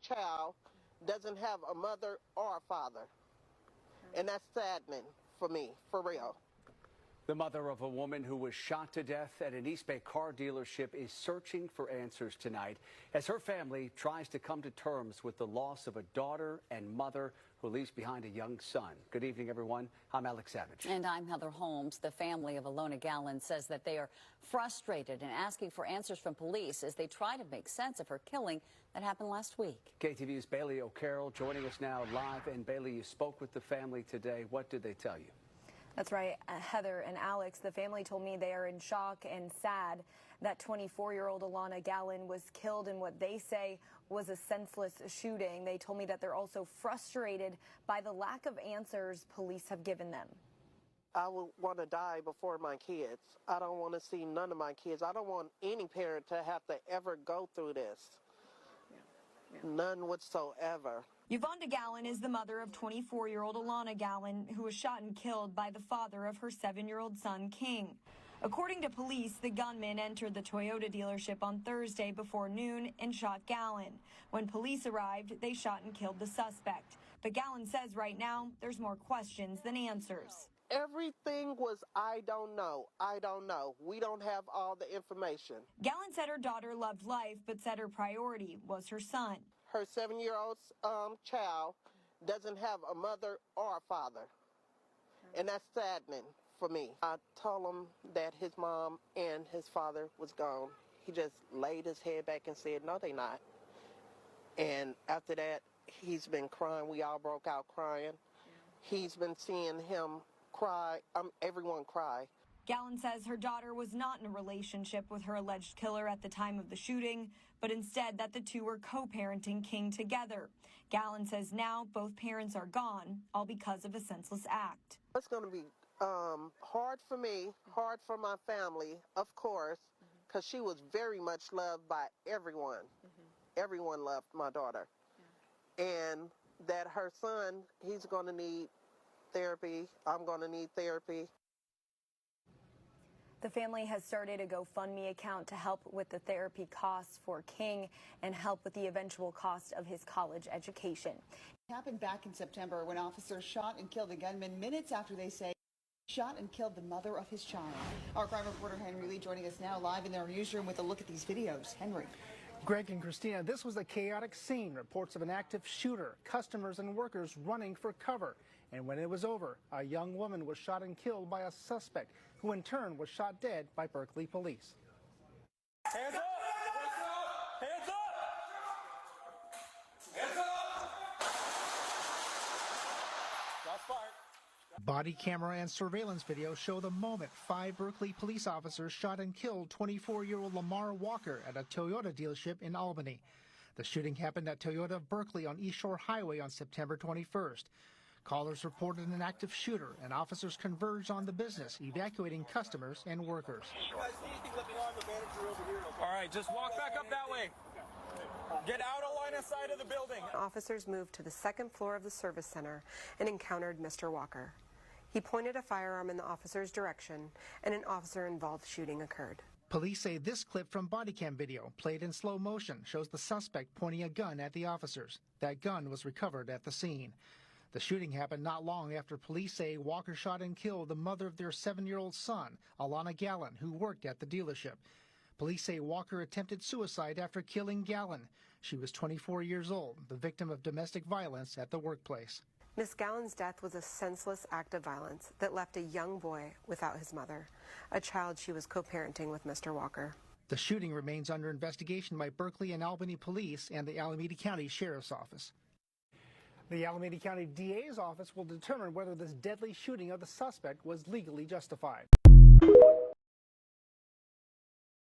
child doesn't have a mother or a father. And that's saddening for me, for real. The mother of a woman who was shot to death at an East Bay car dealership is searching for answers tonight as her family tries to come to terms with the loss of a daughter and mother who leaves behind a young son. Good evening, everyone. I'm Alex Savage. And I'm Heather Holmes. The family of Alona Gallon says that they are frustrated and asking for answers from police as they try to make sense of her killing that happened last week. KTVU's Bailey O'Carroll joining us now live. And Bailey, you spoke with the family today. What did they tell you? That's right, Heather and Alex. The family told me they are in shock and sad that 24-year-old Alona Gallon was killed in what they say was a senseless shooting. They told me that they're also frustrated by the lack of answers police have given them. I would want to die before my kids. I don't want to see none of my kids. I don't want any parent to have to ever go through this. None whatsoever. Yuvonda Gallon is the mother of 24-year-old Alona Gallon, who was shot and killed by the father of her 7-year-old son, King. According to police, the gunman entered the Toyota dealership on Thursday before noon and shot Gallon. When police arrived, they shot and killed the suspect. But Gallon says right now there's more questions than answers. Everything was, I don't know. I don't know. We don't have all the information. Gallon said her daughter loved life, but said her priority was her son. Her 7-year-old child doesn't have a mother or a father. And that's saddening for me. I told him that his mom and his father was gone. He just laid his head back and said, no, they not. And after that, he's been crying. We all broke out crying. He's been seeing him cry, everyone cry. Gallon says her daughter was not in a relationship with her alleged killer at the time of the shooting, but instead that the two were co-parenting King together. Gallon says now both parents are gone, all because of a senseless act. It's going to be hard for me, hard for my family, of course, because she was very much loved by everyone. Everyone loved my daughter. And that her son, he's going to need therapy. I'm going to need therapy. The family has started a GoFundMe account to help with the therapy costs for King and help with the eventual cost of his college education. It happened back in September when officers shot and killed a gunman minutes after they say shot and killed the mother of his child. Our crime reporter Henry Lee joining us now live in our newsroom with a look at these videos. Henry. Greg and Christina, this was a chaotic scene. Reports of an active shooter, customers and workers running for cover. And when it was over, a young woman was shot and killed by a suspect, who in turn was shot dead by Berkeley police. Hands up! Hands up! Hands up! Shots fired. Body camera and surveillance video show the moment 5 Berkeley police officers shot and killed 24-year-old Lamar Walker at a Toyota dealership in Albany. The shooting happened at Toyota of Berkeley on Eastshore Highway on September 21st. Callers reported an active shooter, and officers converged on the business, evacuating customers and workers. All right, just walk back up that way. Get out of line of sight of the building. Officers moved to the second floor of the service center and encountered Mr. Walker. He pointed a firearm in the officer's direction, and an officer-involved shooting occurred. Police say this clip from body cam video, played in slow motion, shows the suspect pointing a gun at the officers. That gun was recovered at the scene. The shooting happened not long after police say Walker shot and killed the mother of their 7-year-old son, Alona Gallon, who worked at the dealership. Police say Walker attempted suicide after killing Gallon. She was 24 years old, the victim of domestic violence at the workplace. Miss Gallon's death was a senseless act of violence that left a young boy without his mother, a child she was co-parenting with Mr. Walker. The shooting remains under investigation by Berkeley and Albany Police and the Alameda County Sheriff's Office. The Alameda County DA's office will determine whether this deadly shooting of the suspect was legally justified.